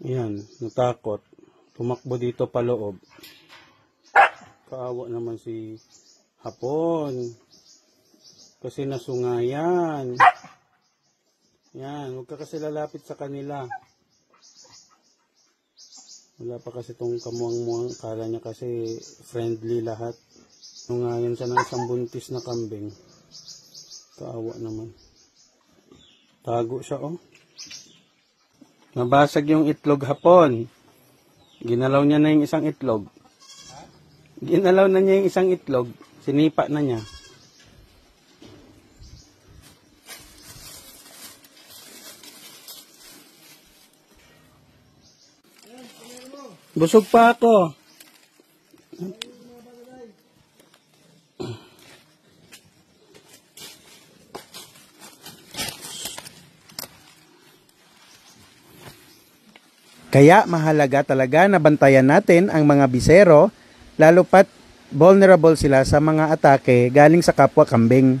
Yan, natakot. Tumakbo dito pa loob. Kaawa naman si hapon. Kasi nasungayan. Yan, huwag ka kasi lalapit sa kanila. Wala pa kasi itong kamuang-muang. Kala niya kasi friendly lahat. Sungayan siya ng isang buntis na kambing. Kaawa naman. Tago siya, oh. Nabasag yung itlog hapon. Ginalaw niya na yung isang itlog. Ginalaw na niya yung isang itlog. Sinipa na niya. Busog pa ako. Kaya mahalaga talaga na bantayan natin ang mga bisero, lalo pat vulnerable sila sa mga atake galing sa kapwa kambing.